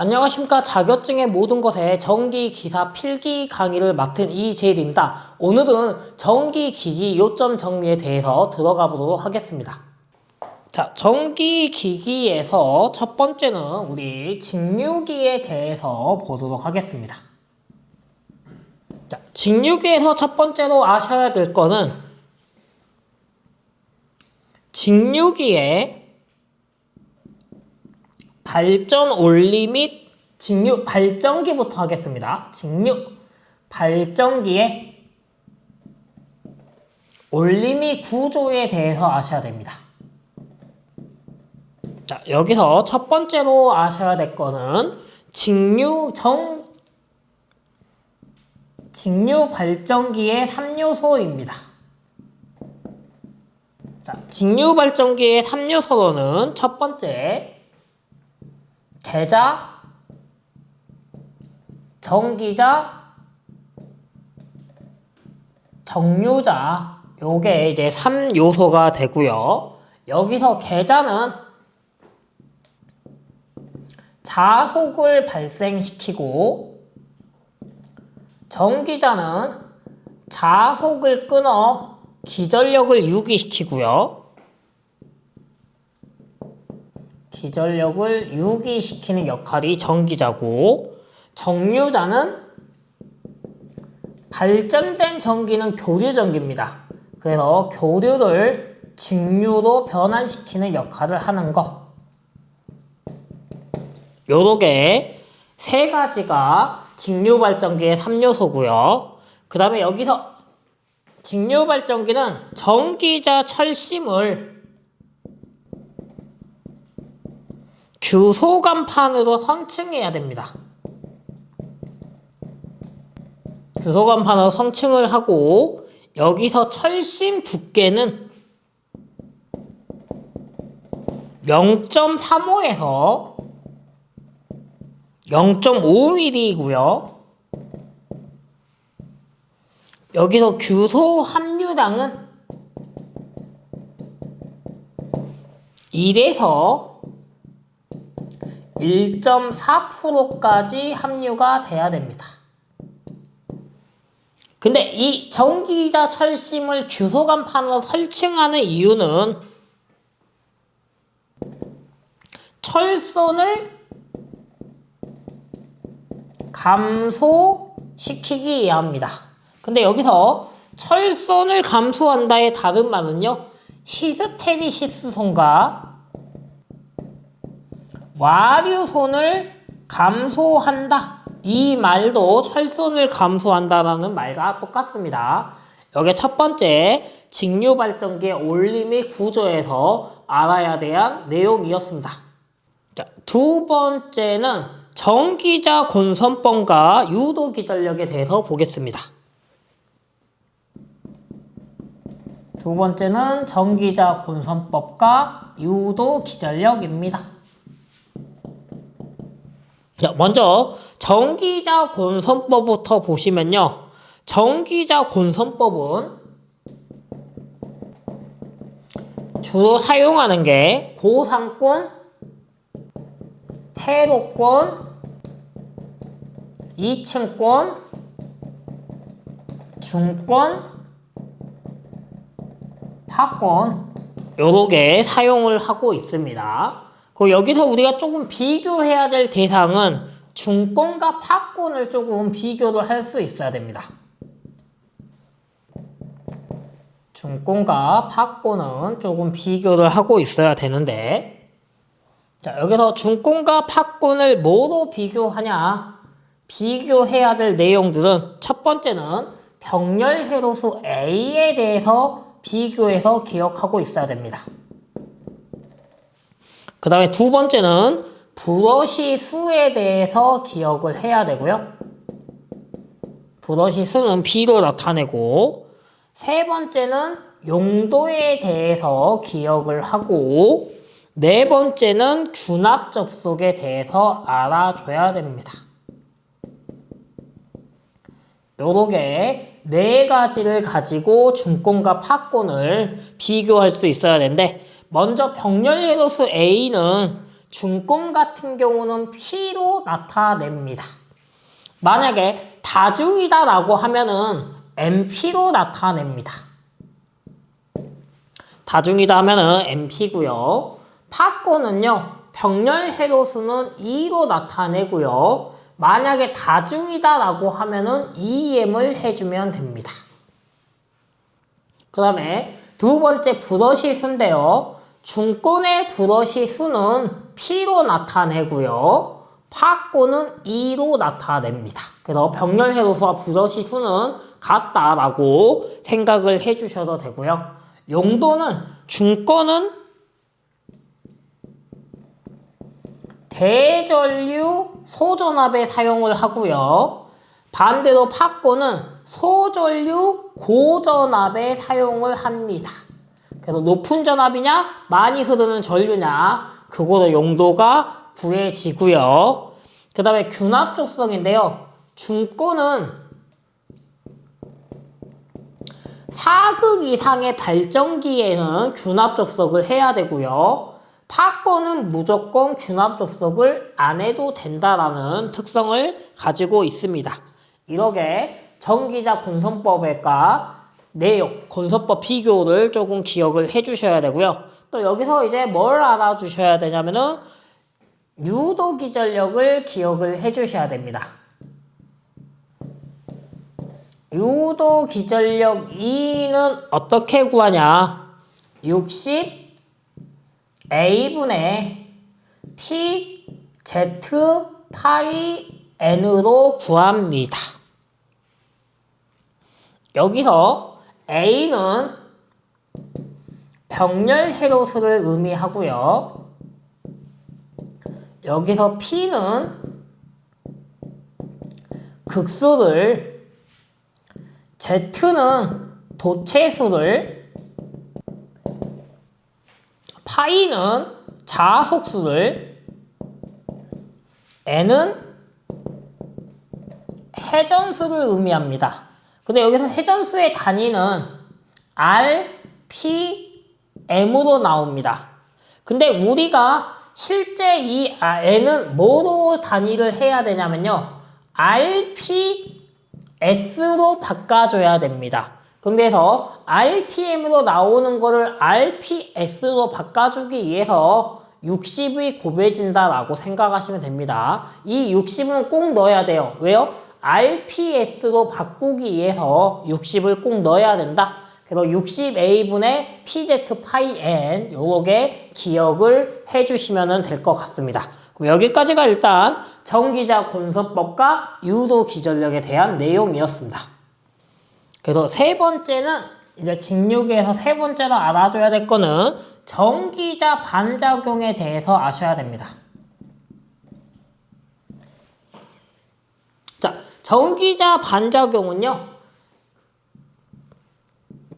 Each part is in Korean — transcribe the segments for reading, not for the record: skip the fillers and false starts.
안녕하십니까. 자격증의 모든 것에 전기기사 필기 강의를 맡은 이재일입니다. 오늘은 전기기기 요점 정리에 대해서 들어가 보도록 하겠습니다. 자, 전기기기에서 첫 번째는 우리 직류기에 대해서 보도록 하겠습니다. 자, 직류기에서 첫 번째로 아셔야 될 거는 직류기에 발전 원리 및 직류 발전기부터 하겠습니다. 직류 발전기의 원리 및 구조에 대해서 아셔야 됩니다. 자, 여기서 첫 번째로 아셔야 될 거는 직류 발전기의 3요소입니다. 자, 직류 발전기의 3요소로는 첫 번째 계자, 전기자, 정류자, 요게 이제 3요소가 되고요. 여기서 계자는 자속을 발생시키고 전기자는 자속을 끊어 기전력을 유기시키고요. 기전력을 유기시키는 역할이 전기자고, 정류자는 발전된 전기는 교류전기입니다. 그래서 교류를 직류로 변환시키는 역할을 하는 것. 요렇게 세 가지가 직류발전기의 3요소고요. 그 다음에 여기서 직류발전기는 전기자 철심을 규소간판으로 선층해야 됩니다. 규소간판으로 선층을 하고, 여기서 철심 두께는 0.35에서 0.5mm이고요. 여기서 규소 함유량은 1에서 1.4%까지 함유가 돼야 됩니다. 근데 이 전기자 철심을 규소간판으로 설칭하는 이유는 철선을 감소시키기 위함입니다. 근데 여기서 철선을 감소한다의 다른 말은요, 히스테리시스손과 와류손을 감소한다, 이 말도 철선을 감소한다라는 말과 똑같습니다. 여기 첫 번째 직류발전기의 원리 및 구조에서 알아야 될 내용이었습니다. 자, 두 번째는 전기자 곤선법과 유도기전력에 대해서 보겠습니다. 두 번째는 전기자 곤선법과 유도기전력입니다. 자, 먼저 전기자 곤선법부터 보시면요, 전기자 곤선법은 주로 사용하는 게 고상권, 폐로권, 2층권, 중권, 하권, 요렇게 사용을 하고 있습니다. 여기서 우리가 조금 비교해야 될 대상은 중권과 파권을 조금 비교를 할 수 있어야 됩니다. 중권과 파권은 조금 비교를 하고 있어야 되는데, 자, 여기서 중권과 파권을 뭐로 비교하냐? 비교해야 될 내용들은 첫 번째는 병렬 회로수 A에 대해서 비교해서 기억하고 있어야 됩니다. 그 다음에 두 번째는 브러시 수에 대해서 기억을 해야 되고요. 브러시 수는 B로 나타내고, 세 번째는 용도에 대해서 기억을 하고, 네 번째는 균합 접속에 대해서 알아줘야 됩니다. 요렇게 네 가지를 가지고 중권과 파권을 비교할 수 있어야 되는데, 먼저 병렬 회로수 A는 중권 같은 경우는 P로 나타냅니다. 만약에 다중이다라고 하면은 NP로 나타냅니다. 다중이다 하면은 NP고요. 파권은요, 병렬 헤로수는 E로 나타내고요. 만약에 다중이다라고 하면은 EM을 해주면 됩니다. 그 다음에 두 번째 브러시 수인데요. 중권의 브러시 수는 P로 나타내고요. 파권은 E로 나타냅니다. 그래서 병렬 헤로수와 브러시 수는 같다라고 생각을 해주셔도 되고요. 용도는 중권은 대전류 소전압에 사용을 하고요. 반대로 파권은 소전류 고전압에 사용을 합니다. 그래서 높은 전압이냐 많이 흐르는 전류냐 그거로 용도가 구해지고요. 그 다음에 균합 족성인데요. 중권은 4극 이상의 발전기에는 균합 접속을 해야 되고요. 파권은 무조건 균합 접속을 안 해도 된다라는 특성을 가지고 있습니다. 이렇게 전기자 건선법과 내용, 건선법 비교를 조금 기억을 해 주셔야 되고요. 또 여기서 이제 뭘 알아주셔야 되냐면은 유도 기전력을 기억을 해 주셔야 됩니다. 유도 기전력 E는 어떻게 구하냐? 60A분의 P, Z, 파이, N으로 구합니다. 여기서 A는 병렬 헤로수를 의미하고요. 여기서 P는 극수를, Z는 도체수를, 파이는 자속수를, N은 회전수를 의미합니다. 근데 여기서 회전수의 단위는 R, P, M으로 나옵니다. 근데 우리가 실제 이 N은 뭐로 단위를 해야 되냐면요. RPS로 바꿔줘야 됩니다. 근데서 RPM으로 나오는 거를 RPS로 바꿔주기 위해서 60이 곱해진다라고 생각하시면 됩니다. 이 60은 꼭 넣어야 돼요. 왜요? RPS로 바꾸기 위해서 60을 꼭 넣어야 된다. 그래서 60A분의 PZ 파이 N 요렇게 기억을 해주시면 될 것 같습니다. 그럼 여기까지가 일단 전기자 건선법과 유도 기전력에 대한 내용이었습니다. 그래서 세 번째는 이제 직육에서 세 번째로 알아줘야 될 거는 전기자 반작용에 대해서 아셔야 됩니다. 자, 전기자 반작용은요.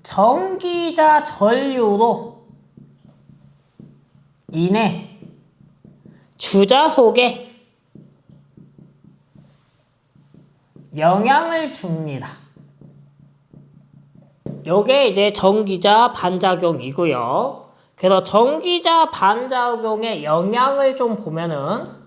전기자 전류로 인해 주자 속에 영향을 줍니다. 요게 이제 전기자 반작용이고요. 그래서 전기자 반작용의 영향을 좀 보면은,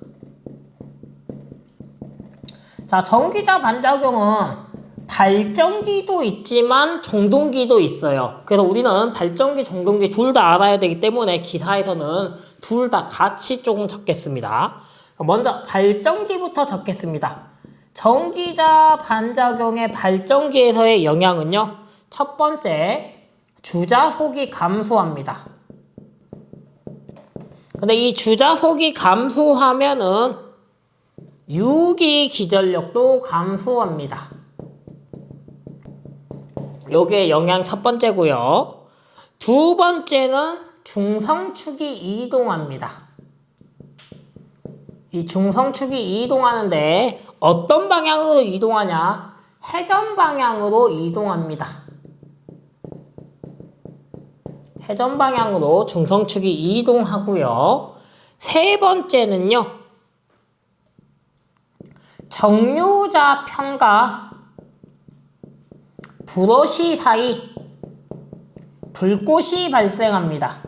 자, 전기자 반작용은 발전기도 있지만 정동기도 있어요. 그래서 우리는 발전기, 정동기 둘 다 알아야 되기 때문에 기사에서는 둘 다 같이 조금 적겠습니다. 먼저 발전기부터 적겠습니다. 전기자 반작용의 발전기에서의 영향은요. 첫 번째, 주자속이 감소합니다. 근데 이 주자속이 감소하면은 유기 기전력도 감소합니다. 요게 영향 첫 번째고요. 두 번째는 중성축이 이동합니다. 이 중성축이 이동하는데 어떤 방향으로 이동하냐? 회전 방향으로 이동합니다. 회전 방향으로 중성축이 이동하고요. 세 번째는요. 정류자편과 브러시 사이 불꽃이 발생합니다.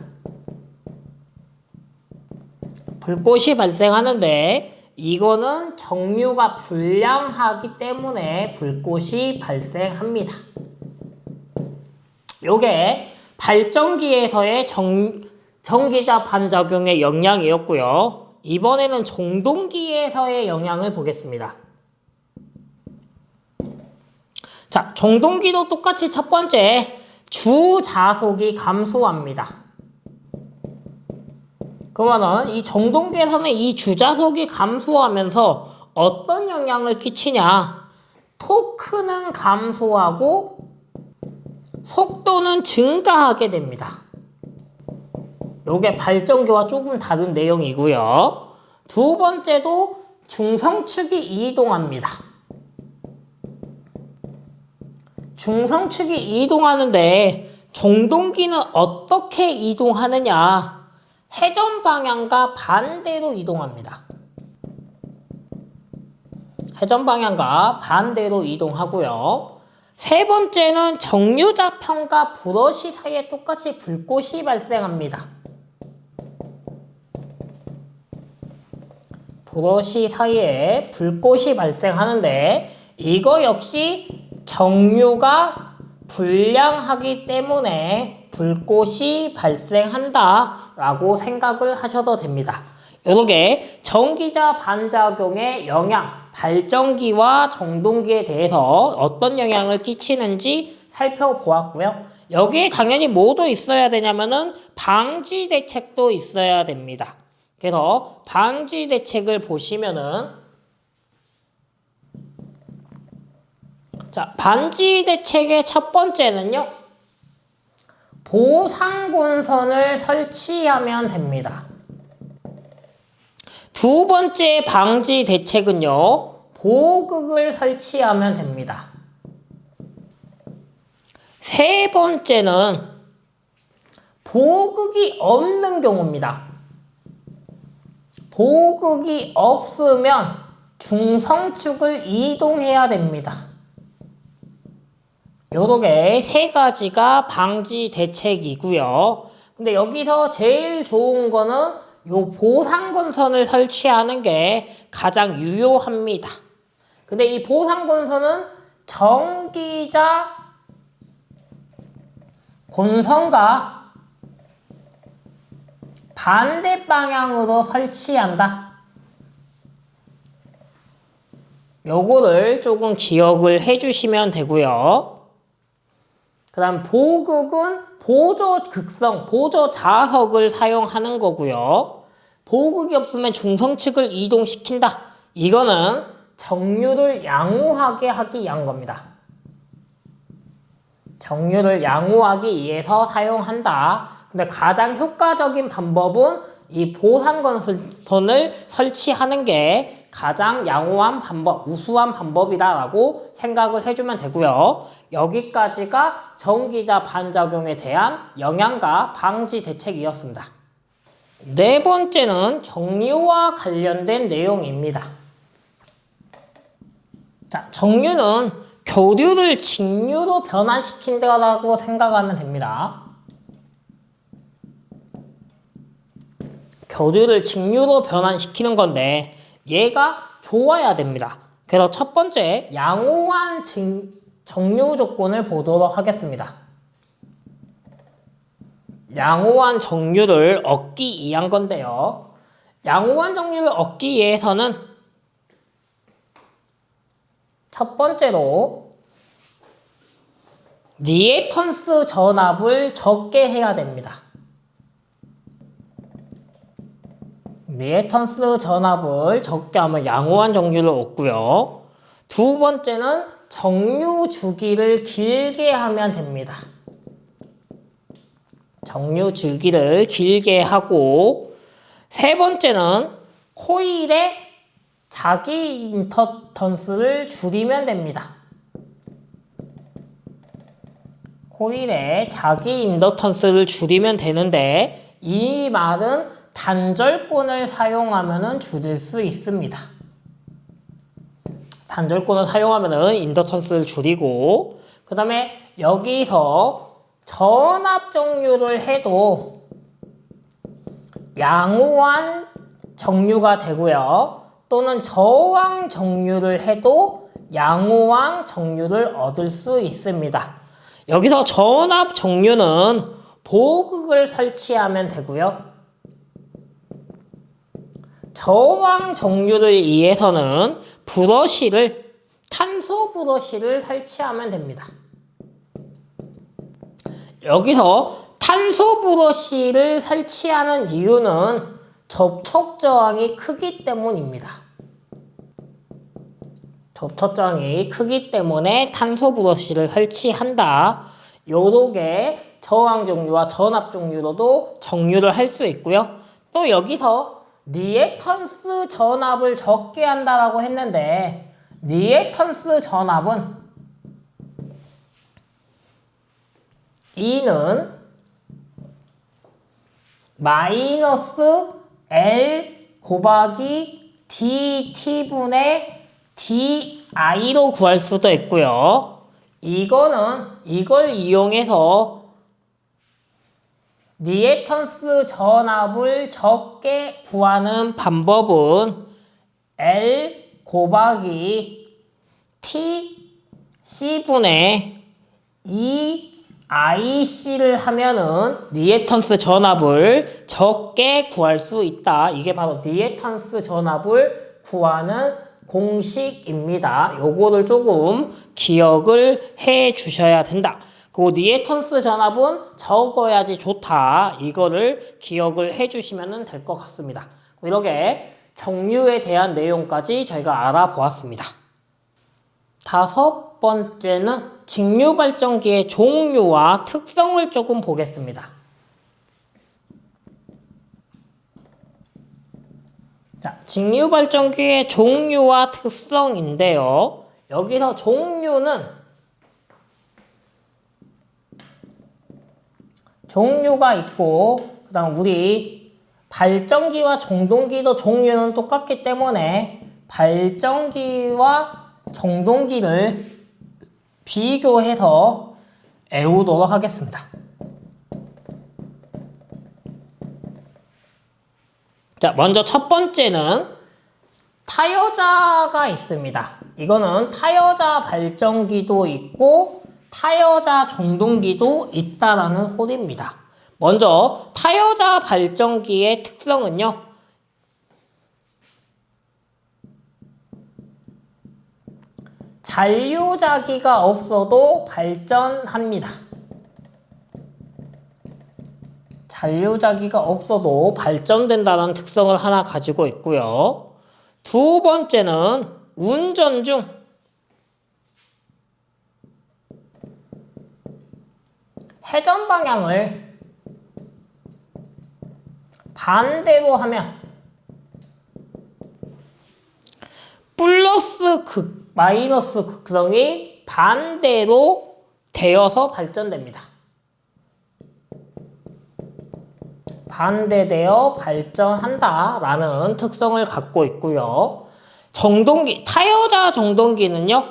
불꽃이 발생하는데 이거는 정류가 불량하기 때문에 불꽃이 발생합니다. 요게 발전기에서의 전기자 반작용의 영향이었고요. 이번에는 종동기에서의 영향을 보겠습니다. 자, 종동기도 똑같이 첫 번째 주자속이 감소합니다. 그러면은 이 종동기에서는 이 주자속이 감소하면서 어떤 영향을 끼치냐? 토크는 감소하고 속도는 증가하게 됩니다. 요게 발전기와 조금 다른 내용이고요. 두 번째도 중성축이 이동합니다. 중성축이 이동하는데 종동기는 어떻게 이동하느냐? 회전 방향과 반대로 이동합니다. 회전 방향과 반대로 이동하고요. 세 번째는 정류자편과 브러쉬 사이에 똑같이 불꽃이 발생합니다. 브러쉬 사이에 불꽃이 발생하는데 이거 역시 정류가 불량하기 때문에 불꽃이 발생한다 라고 생각을 하셔도 됩니다. 이렇게 전기자 반작용의 영향, 발전기와 정동기에 대해서 어떤 영향을 끼치는지 살펴보았고요. 여기에 당연히 뭐도 있어야 되냐면은 방지 대책도 있어야 됩니다. 그래서 방지 대책을 보시면은 자, 방지 대책의 첫 번째는요. 보상곤선을 설치하면 됩니다. 두 번째 방지 대책은요. 보호극을 설치하면 됩니다. 세 번째는 보호극이 없는 경우입니다. 보호극이 없으면 중성축을 이동해야 됩니다. 요렇게 세 가지가 방지 대책이고요. 근데 여기서 제일 좋은 거는 요 보상건선을 설치하는 게 가장 유효합니다. 근데 이 보상건선은 전기자 본선과 반대 방향으로 설치한다. 요거를 조금 기억을 해주시면 되고요. 그 다음 보극은 보조극성, 보조자석을 사용하는 거고요. 보극이 없으면 중성축을 이동시킨다. 이거는 정류를 양호하게 하기 위한 겁니다. 정류를 양호하기 위해서 사용한다. 근데 가장 효과적인 방법은 이 보상건선을 설치하는 게 가장 양호한 방법, 우수한 방법이다라고 생각을 해주면 되고요. 여기까지가 전기자 반작용에 대한 영향과 방지 대책이었습니다. 네 번째는 정류와 관련된 내용입니다. 자, 정류는 교류를 직류로 변환시킨다라고 생각하면 됩니다. 교류를 직류로 변환시키는 건데 얘가 좋아야 됩니다. 그래서 첫 번째 양호한 정류 조건을 보도록 하겠습니다. 양호한 정류를 얻기 위한 건데요. 양호한 정류를 얻기 위해서는 첫 번째로 리액턴스 전압을 적게 해야 됩니다. 리액턴스 전압을 적게 하면 양호한 정류를 얻고요. 두 번째는 정류 주기를 길게 하면 됩니다. 정류 주기를 길게 하고 세 번째는 코일의 자기 인덕턴스를 줄이면 됩니다. 코일의 자기 인덕턴스를 줄이면 되는데 이 말은 단절권을 사용하면 줄일 수 있습니다. 단절권을 사용하면 인덕턴스를 줄이고 그 다음에 여기서 전압 정류를 해도 양호한 정류가 되고요. 또는 저항 정류를 해도 양호항 정류를 얻을 수 있습니다. 여기서 전압 정류는 보극을 설치하면 되고요. 저항 정류를 위해서는 탄소 브러쉬를 설치하면 됩니다. 여기서 탄소 브러쉬를 설치하는 이유는 접촉 저항이 크기 때문입니다. 접촉 저항이 크기 때문에 탄소 브러쉬를 설치한다. 요렇게 저항 정류와 전압 정류로도 정류를 할 수 있고요. 또 여기서 리액턴스 전압을 적게 한다라고 했는데, 리액턴스 전압은 E는 마이너스 L 곱하기 DT분의 DI로 구할 수도 있고요. 이걸 이용해서 리액턴스 전압을 적게 구하는 방법은 L 곱하기 TC분의 EIC를 하면은 리액턴스 전압을 적게 구할 수 있다. 이게 바로 리액턴스 전압을 구하는 공식입니다. 요거를 조금 기억을 해 주셔야 된다. 그 리액턴스 전압은 적어야지 좋다. 이거를 기억을 해 주시면 될 것 같습니다. 이렇게 정류에 대한 내용까지 저희가 알아보았습니다. 다섯 번째는 직류 발전기의 종류와 특성을 조금 보겠습니다. 자, 직류 발전기의 종류와 특성인데요. 여기서 종류가 있고, 그 다음 우리 발전기와 정동기도 종류는 똑같기 때문에 발전기와 정동기를 비교해서 외우도록 하겠습니다. 자, 먼저 첫 번째는 타여자가 있습니다. 이거는 타여자 발전기도 있고 타여자 정동기도 있다라는 소리입니다. 먼저 타여자 발전기의 특성은요, 잔류자기가 없어도 발전합니다. 잔류자기가 없어도 발전된다는 특성을 하나 가지고 있고요. 두 번째는 운전 중 회전 방향을 반대로 하면 플러스 마이너스 극성이 반대로 되어서 발전됩니다. 반대되어 발전한다라는 특성을 갖고 있고요. 정동기, 타여자 정동기는요,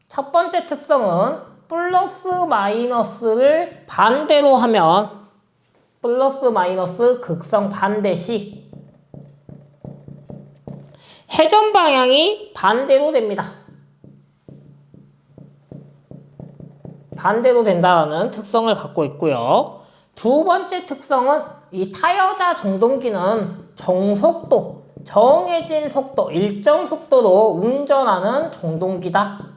첫 번째 특성은 플러스 마이너스를 반대로 하면 플러스 마이너스 극성 반대 시 회전 방향이 반대로 됩니다. 반대로 된다는 특성을 갖고 있고요. 두 번째 특성은 이 타여자 정동기는 정속도, 정해진 속도, 일정 속도로 운전하는 정동기다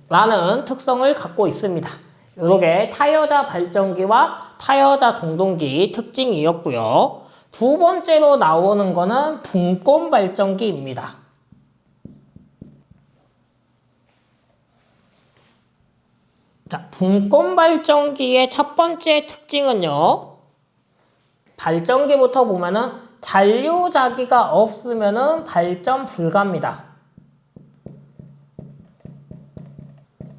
라는 특성을 갖고 있습니다. 이렇게 타여자 발전기와 타여자 정동기 특징이었고요. 두 번째로 나오는 거는 분권 발전기입니다. 자, 분권 발전기의 첫 번째 특징은요, 발전기부터 보면은 잔류자기가 없으면은 발전 불가입니다.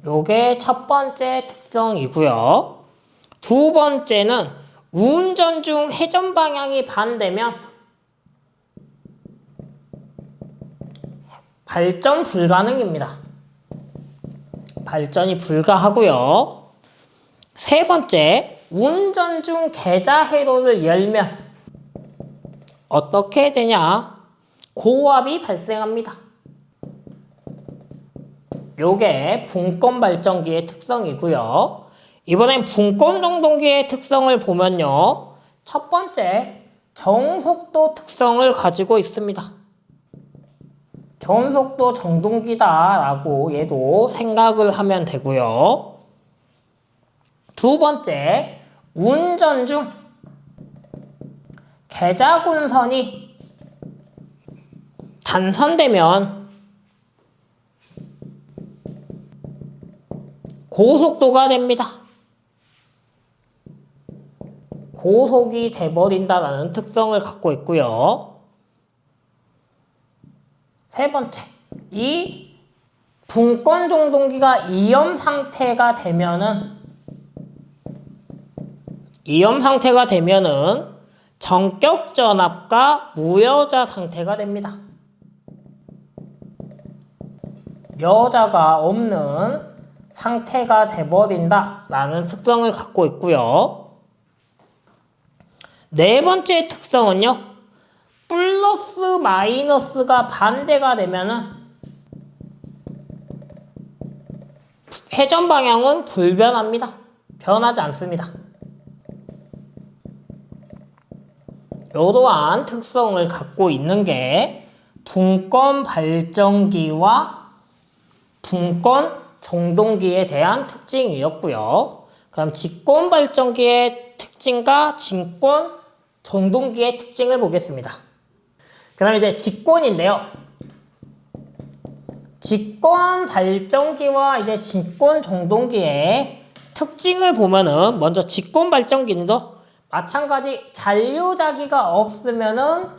요게 첫 번째 특성이고요. 두 번째는 운전 중 회전 방향이 반대면 발전 불가능입니다. 발전이 불가하고요. 세 번째, 운전 중 계좌 회로를 열면 어떻게 되냐? 고압이 발생합니다. 요게 분권 발전기의 특성이고요. 이번엔 분권 정동기의 특성을 보면요. 첫 번째, 저음속도 특성을 가지고 있습니다. 저음속도 정동기다라고 얘도 생각을 하면 되고요. 두 번째, 운전 중 계자군선이 단선되면 고속도가 됩니다. 고속이 돼버린다는 특성을 갖고 있고요. 세 번째, 이 분권 정동기가 이염 상태가 되면은 전격 전압과 무여자 상태가 됩니다. 여자가 없는 상태가 돼버린다라는 특성을 갖고 있고요. 네 번째 특성은요. 플러스 마이너스가 반대가 되면은 회전 방향은 불변합니다. 변하지 않습니다. 이러한 특성을 갖고 있는 게 분권 발전기와 분권 정동기에 대한 특징이었고요. 그럼 직권 발전기의 특징과 직권 정동기의 특징을 보겠습니다. 그 다음에 이제 직권인데요. 직권 발전기와 이제 직권 정동기의 특징을 보면은 먼저 직권 발전기는요. 마찬가지 잔류자기가 없으면은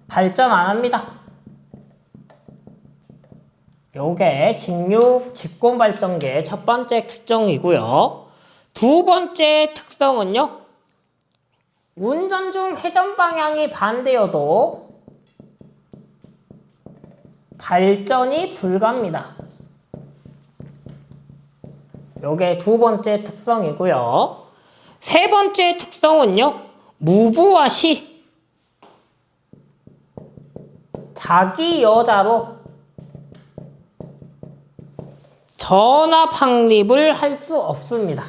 발전 안 합니다. 요게 직권 발전기의 첫 번째 특징이고요. 두 번째 특성은요. 운전 중 회전 방향이 반대여도 발전이 불가합니다. 요게 두 번째 특성이고요. 세 번째 특성은요. 무부하 시 자기 여자로 전압 확립을 할 수 없습니다.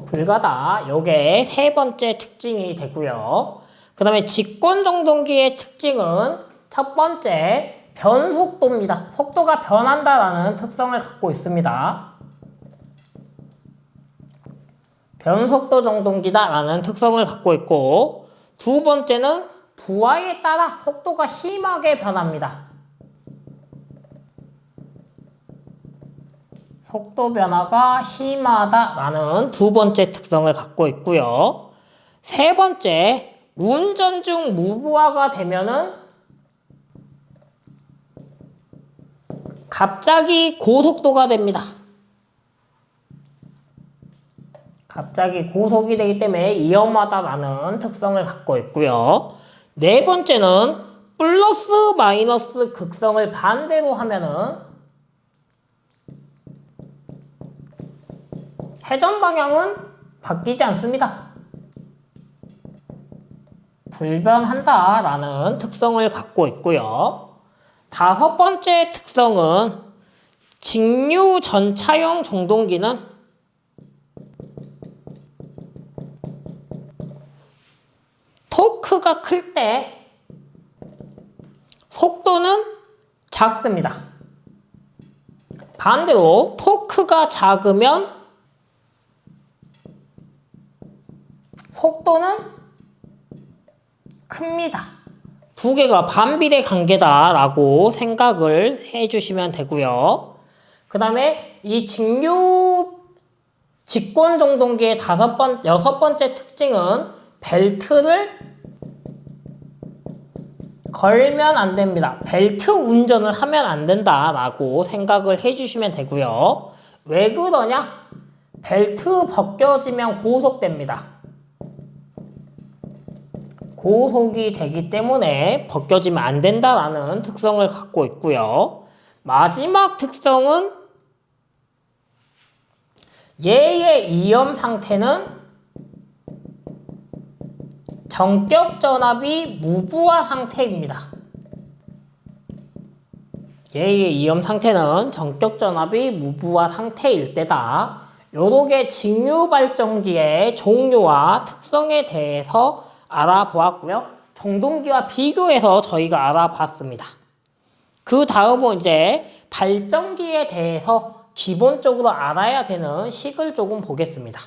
불가다. 요게 세 번째 특징이 되고요. 그 다음에 직권 정동기의 특징은 첫 번째 변속도입니다. 속도가 변한다라는 특성을 갖고 있습니다. 변속도 정동기다라는 특성을 갖고 있고, 두 번째는 부하에 따라 속도가 심하게 변합니다. 속도 변화가 심하다라는 두 번째 특성을 갖고 있고요. 세 번째, 운전 중 무부하가 되면은 갑자기 고속도가 됩니다. 갑자기 고속이 되기 때문에 위험하다라는 특성을 갖고 있고요. 네 번째는 플러스 마이너스 극성을 반대로 하면은 회전 방향은 바뀌지 않습니다. 불변한다라는 특성을 갖고 있고요. 다섯 번째 특성은 직류 전차용 정동기는 토크가 클 때 속도는 작습니다. 반대로 토크가 작으면 속도는 큽니다. 두 개가 반비례 관계다라고 생각을 해주시면 되고요. 그 다음에 이 직권 정동기의 여섯 번째 특징은 벨트를 걸면 안 됩니다. 벨트 운전을 하면 안 된다라고 생각을 해주시면 되고요. 왜 그러냐? 벨트 벗겨지면 고속됩니다. 고속이 되기 때문에 벗겨지면 안 된다라는 특성을 갖고 있고요. 마지막 특성은 얘의 이염 상태는 정격 전압이 무부하 상태입니다. 얘의 이염 상태는 정격 전압이 무부하 상태일 때다. 요렇게 직류 발전기의 종류와 특성에 대해서 알아보았고요. 종동기와 비교해서 저희가 알아봤습니다. 그 다음은 이제 발전기에 대해서 기본적으로 알아야 되는 식을 조금 보겠습니다.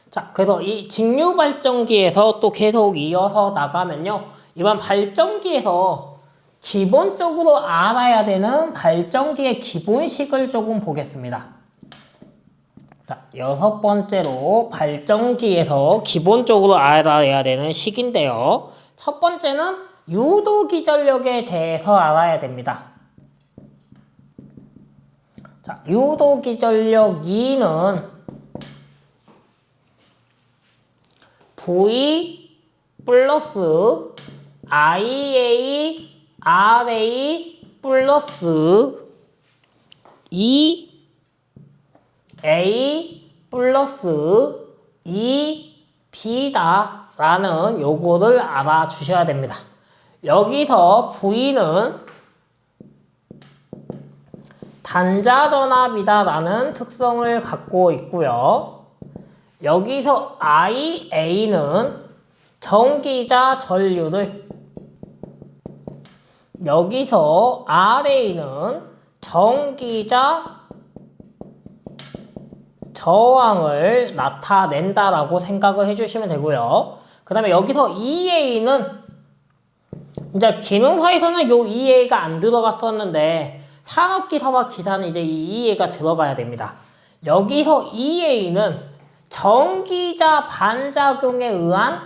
자, 그래서 이 직류 발전기에서 또 계속 이어서 나가면요. 이번 발전기에서 기본적으로 알아야 되는 발전기의 기본식을 조금 보겠습니다. 자, 6번째로 발전기에서 기본적으로 알아야 되는 식인데요. 첫 번째는 유도기전력에 대해서 알아야 됩니다. 자, 유도기전력 2는 V 플러스 IA RA 플러스 EA 플러스 EB다 라는 요거를 알아주셔야 됩니다. 여기서 V는 단자전압이다 라는 특성을 갖고 있고요. 여기서 IA는 전기자 전류를, 여기서 RA는 전기자 저항을 나타낸다라고 생각을 해주시면 되고요. 그 다음에 여기서 EA는 이제 기능사에서는 요 EA가 안 들어갔었는데 산업기사와 기사는 이제 이 EA가 들어가야 됩니다. 여기서 EA는 전기자 반작용에 의한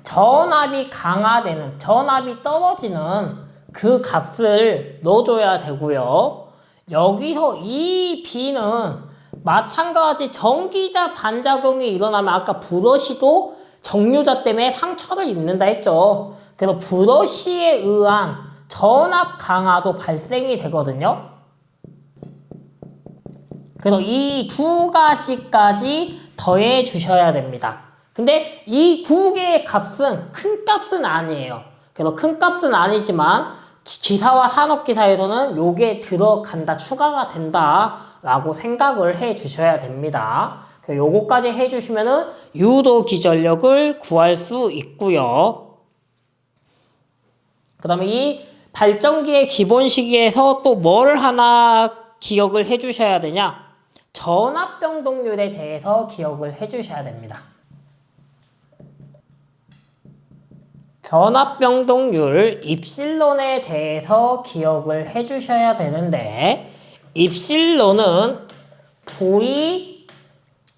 전압이 강화되는, 전압이 떨어지는 그 값을 넣어줘야 되고요. 여기서 이 B는 마찬가지 전기자 반작용이 일어나면 아까 브러쉬도 정류자 때문에 상처를 입는다 했죠. 그래서 브러쉬에 의한 전압 강화도 발생이 되거든요. 그래서 이 두 가지까지 더해 주셔야 됩니다. 근데 이 두 개의 값은 큰 값은 아니에요. 그래서 큰 값은 아니지만 기사와 산업기사에서는 요게 들어간다, 추가가 된다 라고 생각을 해 주셔야 됩니다. 요거까지 해 주시면은 유도기전력을 구할 수 있고요. 그 다음에 이 발전기의 기본 시기에서 또 뭘 하나 기억을 해 주셔야 되냐? 전압 변동률에 대해서 기억을 해 주셔야 됩니다. 전압 변동률 입실론에 대해서 기억을 해 주셔야 되는데, 입실론은 V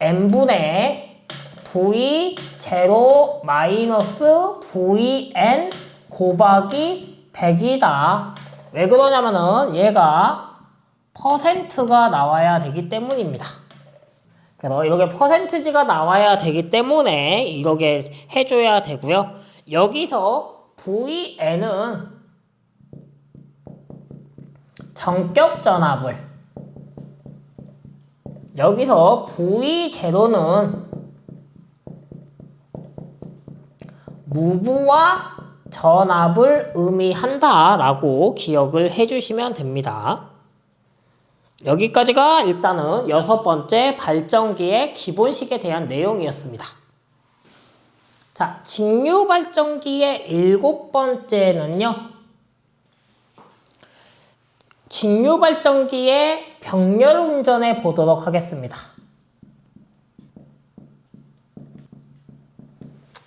n분의 V0 마이너스 Vn 곱하기 100이다. 왜 그러냐면은 얘가 퍼센트가 나와야 되기 때문입니다. 그래서 이렇게 퍼센트지가 나와야 되기 때문에 이렇게 해줘야 되고요. 여기서 Vn은 전격 전압을, 여기서 V0는 무부하 전압을 의미한다 라고 기억을 해주시면 됩니다. 여기까지가 일단은 6번째 발전기의 기본식에 대한 내용이었습니다. 자, 직류 발전기의 7번째는요. 직류 발전기의 병렬 운전해 보도록 하겠습니다.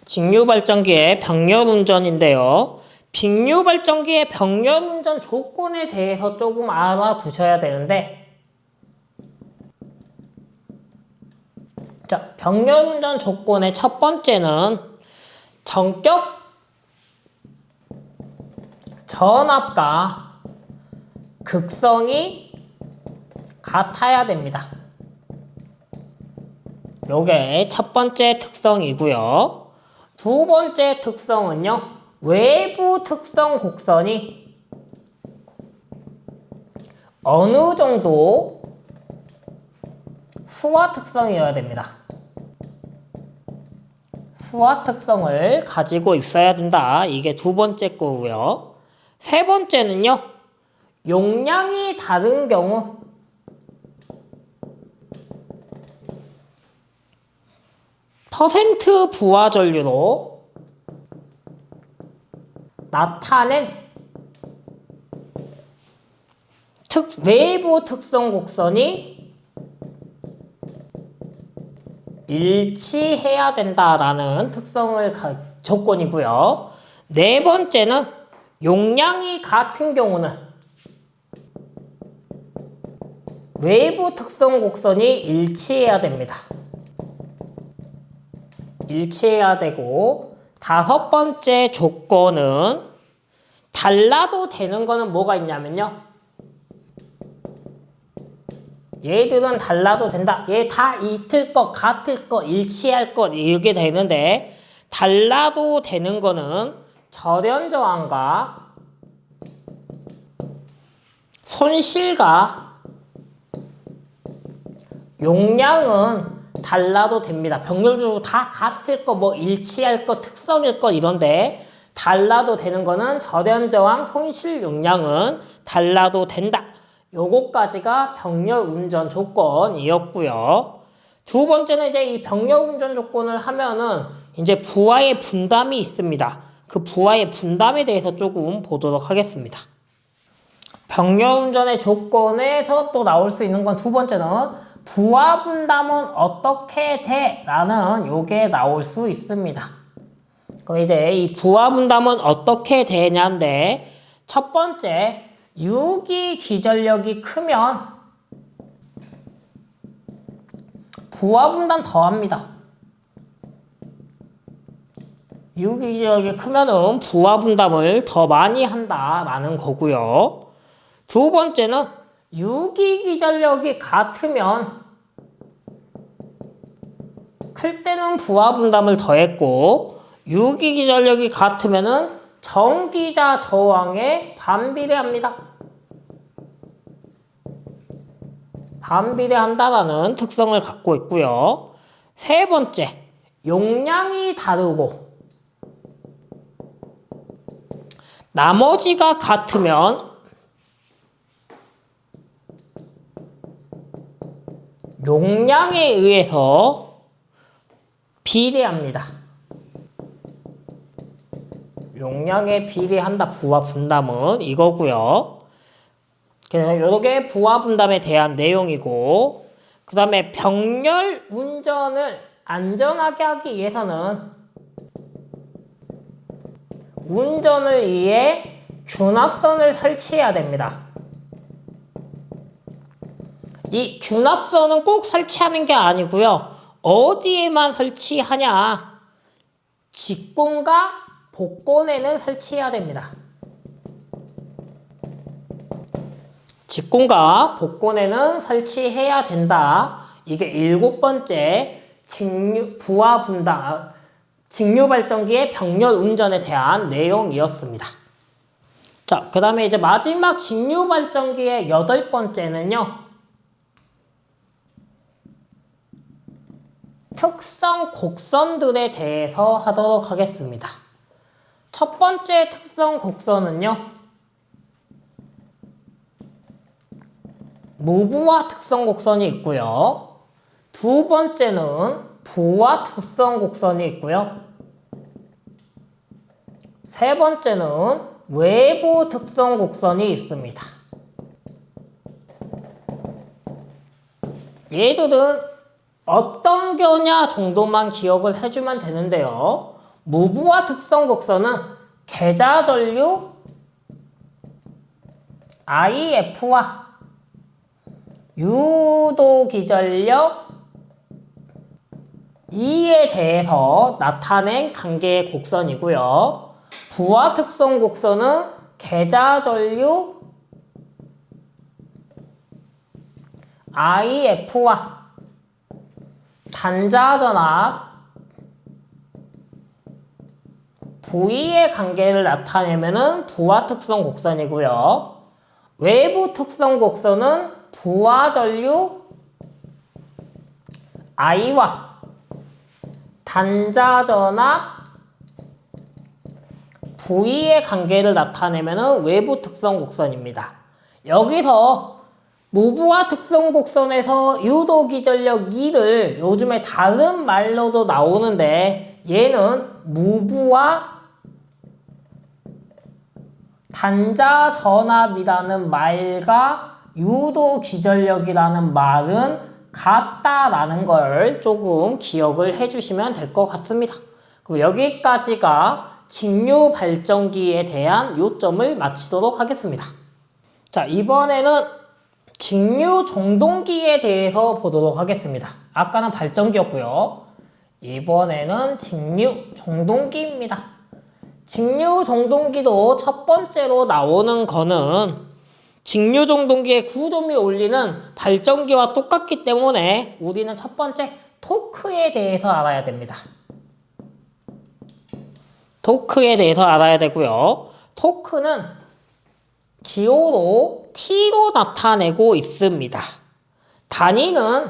직류 발전기의 병렬 운전인데요. 직류 발전기의 병렬 운전 조건에 대해서 조금 알아두셔야 되는데, 자, 병렬 운전 조건의 첫 번째는 전격 전압과 극성이 같아야 됩니다. 요게 첫 번째 특성이고요. 두 번째 특성은요, 외부 특성 곡선이 어느 정도 수화 특성이어야 됩니다. 부하 특성을 가지고 있어야 된다. 이게 두 번째 거고요. 세 번째는요. 용량이 다른 경우 퍼센트 부하 전류로 나타낸 내부 특성 곡선이 일치해야 된다라는 조건이고요. 네 번째는 용량이 같은 경우는 외부 특성 곡선이 일치해야 됩니다. 일치해야 되고, 다섯 번째 조건은 달라도 되는 거는 뭐가 있냐면요. 얘들은 달라도 된다. 얘 다 이틀 것, 같을 것, 일치할 것 이렇게 되는데, 달라도 되는 거는 절연 저항과 손실과 용량은 달라도 됩니다. 병렬적으로 다 같을 것, 뭐 일치할 것, 특성일 것 이런데 달라도 되는 거는 절연 저항, 손실 용량은 달라도 된다. 요거까지가 병렬 운전 조건이었고요. 두 번째는 이제 이 병렬 운전 조건을 하면은 이제 부하의 분담이 있습니다. 그 부하의 분담에 대해서 조금 보도록 하겠습니다. 병렬 운전의 조건에서 또 나올 수 있는 건 두 번째는 부하 분담은 어떻게 돼? 라는 요게 나올 수 있습니다. 그럼 이제 이 부하 분담은 어떻게 되냐인데, 첫 번째, 유기 기전력이 크면 부하 분담 더합니다. 유기 기전력이 크면은 부하 분담을 더 많이 한다라는 거고요. 두 번째는 유기 기전력이 같으면 클 때는 부하 분담을 더했고, 유기 기전력이 같으면은 전기자 저항에 반비례합니다. 반비례한다라는 특성을 갖고 있고요. 세 번째, 용량이 다르고 나머지가 같으면 용량에 의해서 비례합니다. 용량에 비례한다. 부하 분담은 이거고요. 그래서 이게 부하 분담에 대한 내용이고, 그 다음에 병렬 운전을 안전하게 하기 위해서는 운전을 위해 균합선을 설치해야 됩니다. 이 균합선은 꼭 설치하는 게 아니고요. 어디에만 설치하냐? 직본과 복본에는 설치해야 됩니다. 직본과 복본에는 설치해야 된다. 이게 일곱 번째 부하 분담, 직류 발전기의 병렬 운전에 대한 내용이었습니다. 자, 그 다음에 이제 마지막 직류 발전기의 여덟 번째는요. 특성 곡선들에 대해서 하도록 하겠습니다. 첫 번째 특성 곡선은요. 무부하 특성 곡선이 있고요. 두 번째는 부하 특성 곡선이 있고요. 세 번째는 외부 특성 곡선이 있습니다. 얘들은 어떤 거냐 정도만 기억을 해주면 되는데요. 무부하 특성 곡선은 계좌전류 IF와 유도기전력 E에 대해서 나타낸 관계의 곡선이고요. 부하 특성 곡선은 계좌전류 IF와 단자전압 V의 관계를 나타내면은 부하 특성 곡선이고요. 외부 특성 곡선은 부하 전류 I와 단자전압 V의 관계를 나타내면 외부 특성 곡선입니다. 여기서 무부하 특성 곡선에서 유도 기전력 2를 요즘에 다른 말로도 나오는데 얘는 무부하 단자 전압이라는 말과 유도 기전력이라는 말은 같다라는 걸 조금 기억을 해주시면 될 것 같습니다. 그럼 여기까지가 직류 발전기에 대한 요점을 마치도록 하겠습니다. 자, 이번에는 직류 종동기에 대해서 보도록 하겠습니다. 아까는 발전기였고요. 이번에는 직류 종동기입니다. 직류 종동기도 첫 번째로 나오는 거는 직류 종동기의 구조미 원리는 발전기와 똑같기 때문에 우리는 첫 번째 토크에 대해서 알아야 됩니다. 토크에 대해서 알아야 되고요. 토크는 기호로 T로 나타내고 있습니다. 단위는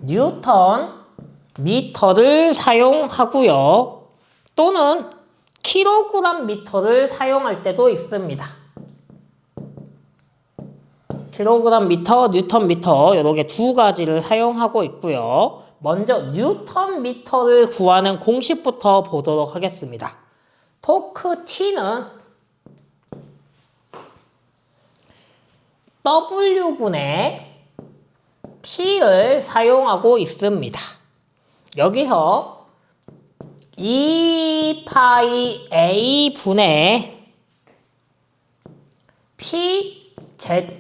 뉴턴 미터를 사용하고요. 또는 킬로그램 미터를 사용할 때도 있습니다. 킬로그램 미터, 뉴턴 미터 이렇게 두 가지를 사용하고 있고요. 먼저 뉴턴 미터를 구하는 공식부터 보도록 하겠습니다. 토크 T는 W분의 P를 사용하고 있습니다. 여기서 2파이 A 분의 P Z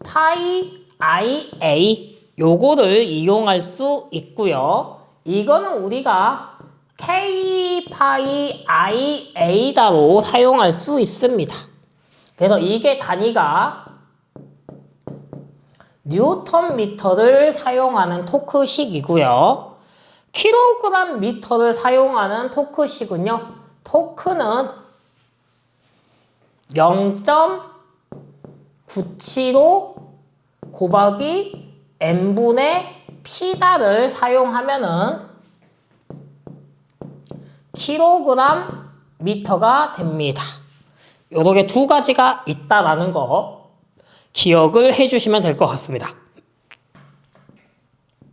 파이 IA 요거를 이용할 수 있고요. 이거는 우리가 K 파이 IA다로 사용할 수 있습니다. 그래서 이게 단위가 뉴턴 미터를 사용하는 토크식이고요. 킬로그램 미터를 사용하는 토크식은요. 토크는 0.975 곱하기 n분의 p다를 사용하면은 킬로그램 미터가 됩니다. 요렇게 두 가지가 있다라는 거 기억을 해주시면 될 것 같습니다.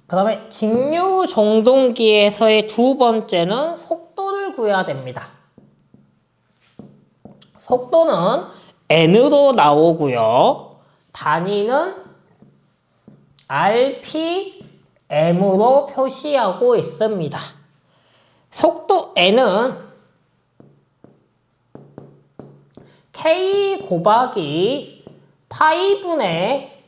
그 다음에 직류 종동기에서의 두 번째는 속도를 구해야 됩니다. 속도는 n으로 나오고요. 단위는 rpm으로 표시하고 있습니다. 속도 n은 k 곱하기 파이분의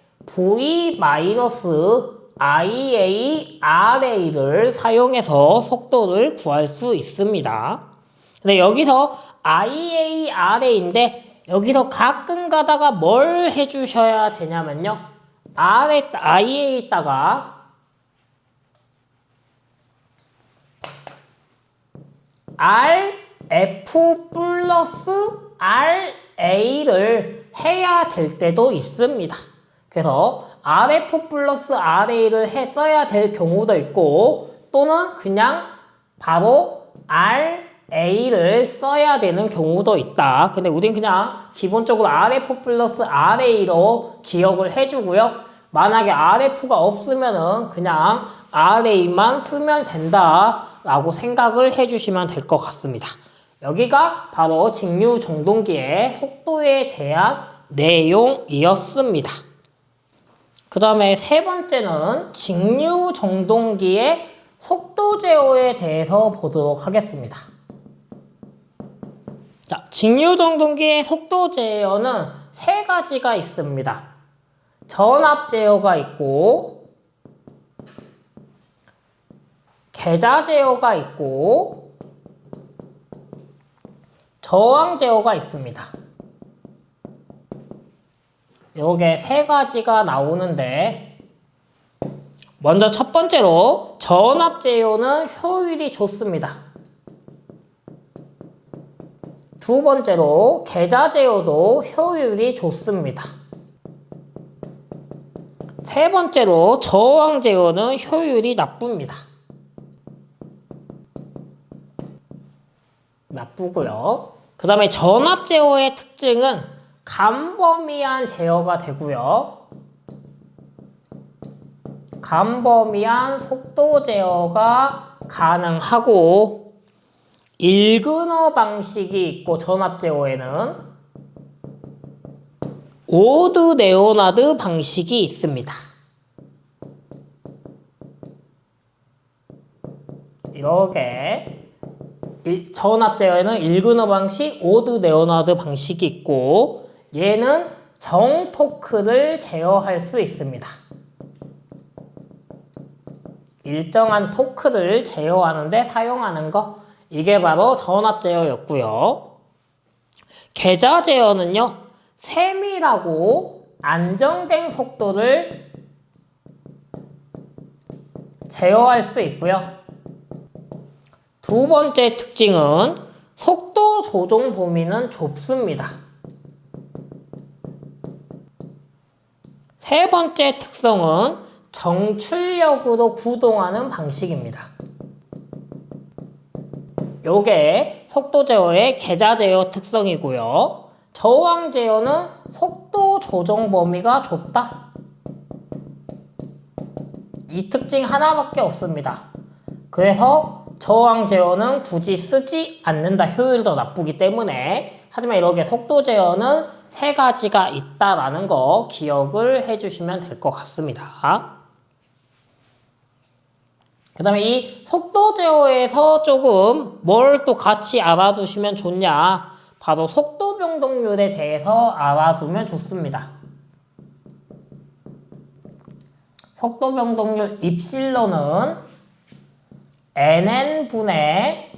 v-iarA를 사용해서 속도를 구할 수 있습니다. 근데 여기서 iarA인데 여기서 가끔 가다가 뭘 해주셔야 되냐면요. iA에다가 rf 플러스 ra를 해야 될 때도 있습니다. 그래서 rf 플러스 ra를 써야 될 경우도 있고 또는 그냥 바로 ra를 써야 되는 경우도 있다. 근데 우린 그냥 기본적으로 rf 플러스 ra로 기억을 해주고요. 만약에 rf가 없으면은 그냥 ra만 쓰면 된다라고 생각을 해주시면 될 것 같습니다. 여기가 바로 직류 종동기의 속도에 대한 내용이었습니다. 그 다음에 세 번째는 직류 종동기의 속도 제어에 대해서 보도록 하겠습니다. 자, 직류 종동기의 속도 제어는 세 가지가 있습니다. 전압 제어가 있고, 계자 제어가 있고, 저항 제어가 있습니다. 요게 세 가지가 나오는데 먼저 첫 번째로 전압 제어는 효율이 좋습니다. 두 번째로 계자 제어도 효율이 좋습니다. 세 번째로 저항 제어는 효율이 나쁩니다. 나쁘고요. 그 다음에 전압 제어의 특징은 간범위한 제어가 되고요. 간범위한 속도 제어가 가능하고 일근어 방식이 있고 전압 제어에는 오드 레오나드 방식이 있습니다. 이렇게 전압 제어에는 일근어 방식, 오드 레오나드 방식이 있고 얘는 정토크를 제어할 수 있습니다. 일정한 토크를 제어하는 데 사용하는 거, 이게 바로 전압 제어였고요. 계좌 제어는요, 세밀하고 안정된 속도를 제어할 수 있고요. 두 번째 특징은 속도 조정 범위는 좁습니다. 세 번째 특성은 정출력으로 구동하는 방식입니다. 요게 속도 제어의 계좌 제어 특성이고요. 저항 제어는 속도 조정 범위가 좁다. 이 특징 하나밖에 없습니다. 그래서 저항 제어는 굳이 쓰지 않는다. 효율도 나쁘기 때문에. 하지만 이렇게 속도 제어는 세 가지가 있다라는 거 기억을 해주시면 될 것 같습니다. 그 다음에 이 속도 제어에서 조금 뭘 또 같이 알아두시면 좋냐, 바로 속도 변동률에 대해서 알아두면 좋습니다. 속도 변동률 입실로는 nn분의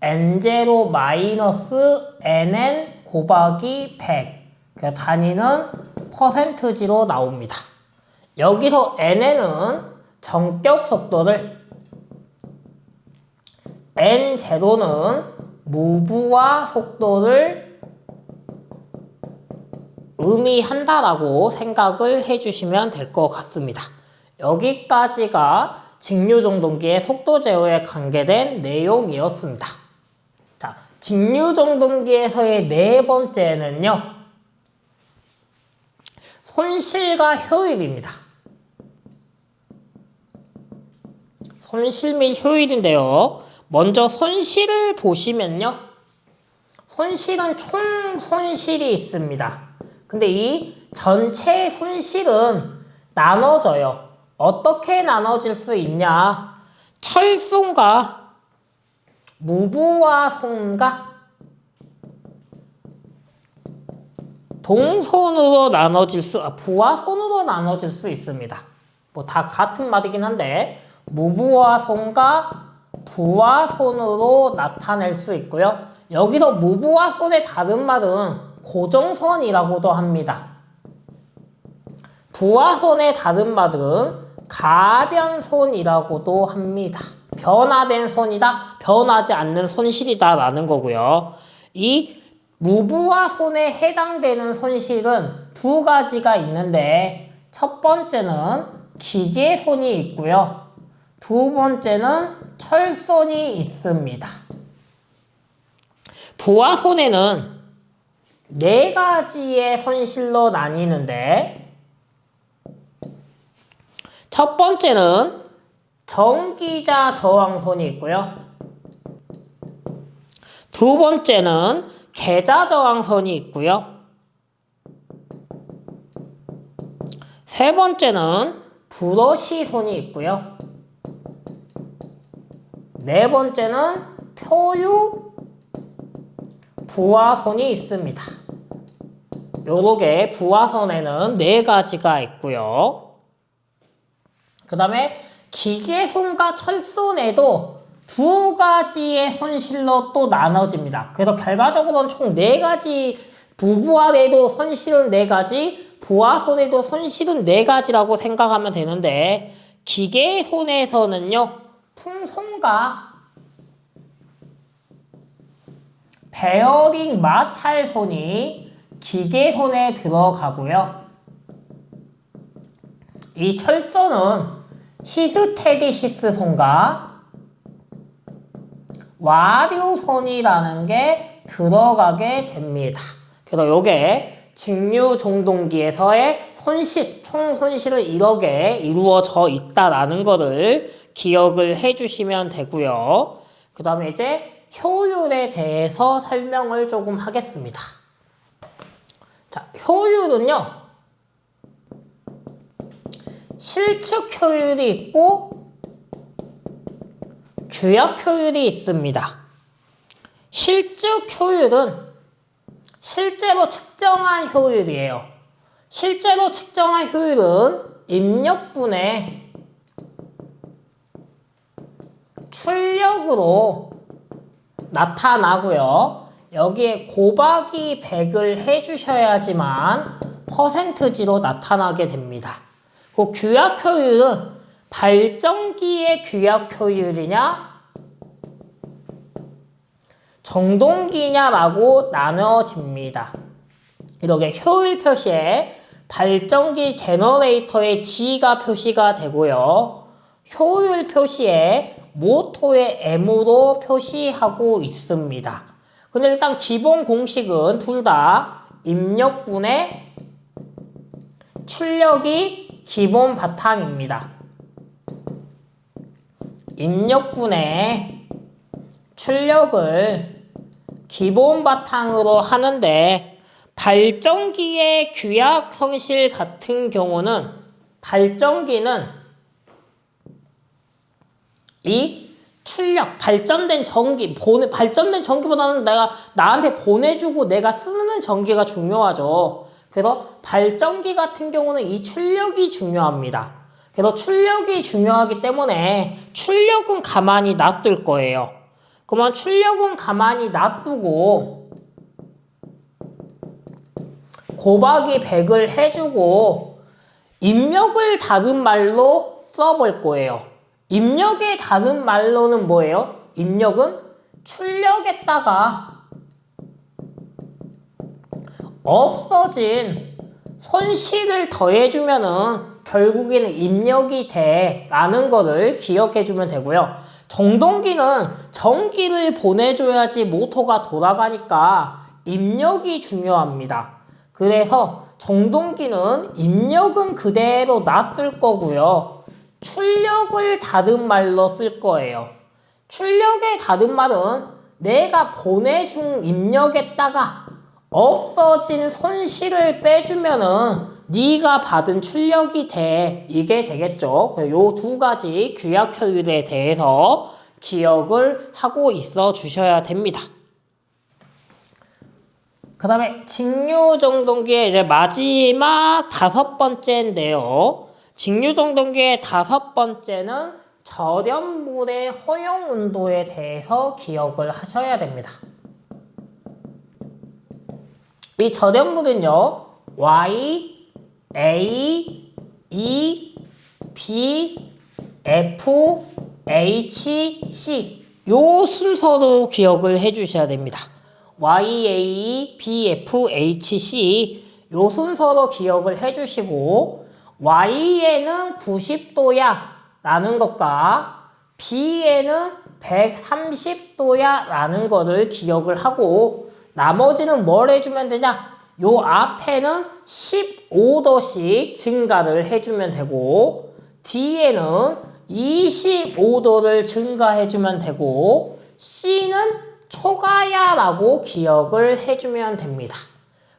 n0 마이너스 nn 곱하기 100, 그 단위는 퍼센트지로 나옵니다. 여기서 nn은 정격 속도를, n0는 무브와 속도를 의미한다라고 생각을 해주시면 될 것 같습니다. 여기까지가 직류정동기의 속도 제어에 관계된 내용이었습니다. 자, 직류정동기에서의 네 번째는요, 손실과 효율입니다. 손실 및 효율인데요. 먼저 손실을 보시면요, 손실은 총 손실이 있습니다. 근데 이 전체 손실은 나눠져요. 어떻게 나눠질 수 있냐? 철손과 무브와 손과 동손으로 나눠질 부하손으로 나눠질 수 있습니다. 뭐 다 같은 말이긴 한데 무브와 손과 부하손으로 나타낼 수 있고요. 여기서 무브와 손의 다른 말은 고정선이라고도 합니다. 부하손의 다른 말은 가변손이라고도 합니다. 변화된 손이다, 변하지 않는 손실이다 라는 거고요. 이 무브와 손에 해당되는 손실은 두 가지가 있는데, 첫 번째는 기계손이 있고요. 두 번째는 철손이 있습니다. 부하손에는 네 가지의 손실로 나뉘는데, 첫 번째는 전기자 저항손이 있고요. 두 번째는 계좌 저항선이 있고요. 세 번째는 브러시 손이 있고요. 네 번째는 표유 부하선이 있습니다. 요렇게 부하선에는 네 가지가 있고요. 그 다음에 기계손과 철손에도 두 가지의 손실로 또 나눠집니다. 그래서 결과적으로는 총 네 가지, 무부하에도 손실은 네 가지, 부하손에도 손실은 네 가지라고 생각하면 되는데, 기계손에서는요, 풍손과 베어링 마찰손이 기계손에 들어가고요. 이 철소는 히스테리시스선과 와류선이라는 게 들어가게 됩니다. 그래서 요게 직류종동기에서의 손실, 총 손실은 1억에 이루어져 있다라는 거를 기억을 해주시면 되고요. 그 다음에 이제 효율에 대해서 설명을 조금 하겠습니다. 자, 효율은요, 실측 효율이 있고 규약 효율이 있습니다. 실측 효율은 실제로 측정한 효율이에요. 실제로 측정한 효율은 입력분의 출력으로 나타나고요. 여기에 곱하기 100을 해주셔야지만 퍼센트지로 나타나게 됩니다. 그 규약 효율은 발전기의 규약 효율이냐 정동기냐라고 나눠집니다. 이렇게 효율 표시에 발전기 제너레이터의 G가 표시가 되고요. 효율 표시에 모토의 M으로 표시하고 있습니다. 근데 일단 기본 공식은 둘 다 입력분의 출력이 기본 바탕입니다. 입력분의 출력을 기본 바탕으로 하는데 발전기의 규약 성실 같은 경우는 발전기는 이 출력, 발전된 전기보다는 내가 나한테 보내주고 내가 쓰는 전기가 중요하죠. 그래서 발전기 같은 경우는 이 출력이 중요합니다. 그래서 출력이 중요하기 때문에 출력은 가만히 놔둘 거예요. 그러면 출력은 가만히 놔두고 곱하기 100을 해주고 입력을 다른 말로 써볼 거예요. 입력의 다른 말로는 뭐예요? 입력은 출력에다가 없어진 손실을 더해주면은 결국에는 입력이 돼 라는 거를 기억해주면 되고요. 정동기는 전기를 보내줘야지 모터가 돌아가니까 입력이 중요합니다. 그래서 정동기는 입력은 그대로 놔둘 거고요. 출력을 다른 말로 쓸 거예요. 출력의 다른 말은 내가 보내준 입력에다가 없어진 손실을 빼주면은 네가 받은 출력이 돼. 이게 되겠죠. 요 두 가지 규약 효율에 대해서 기억을 하고 있어 주셔야 됩니다. 그 다음에 직류정동기의 이제 마지막 5번째인데요. 직류정동기의 5번째는 절연물의 허용 온도에 대해서 기억을 하셔야 됩니다. 이 절연물은요, Y, A, E, B, F, H, C 요 순서로 기억을 해주셔야 됩니다. Y, A, B, F, H, C 요 순서로 기억을 해주시고 Y에는 90도야 라는 것과 B에는 130도야 라는 것을 기억을 하고 나머지는 뭘 해주면 되냐? 요 앞에는 15도씩 증가를 해주면 되고 뒤에는 25도를 증가해주면 되고 C는 초과야 라고 기억을 해주면 됩니다.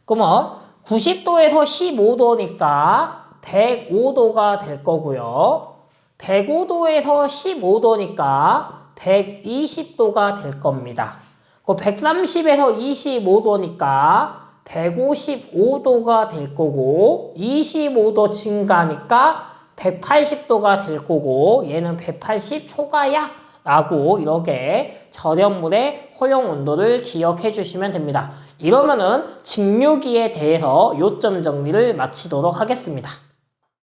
그러면 90도에서 15도니까 105도가 될 거고요. 105도에서 15도니까 120도가 될 겁니다. 130에서 25도니까 155도가 될 거고 25도 증가니까 180도가 될 거고 얘는 180 초과야 라고 이렇게 절연물의 허용 온도를 기억해 주시면 됩니다. 이러면은 직류기에 대해서 요점 정리를 마치도록 하겠습니다.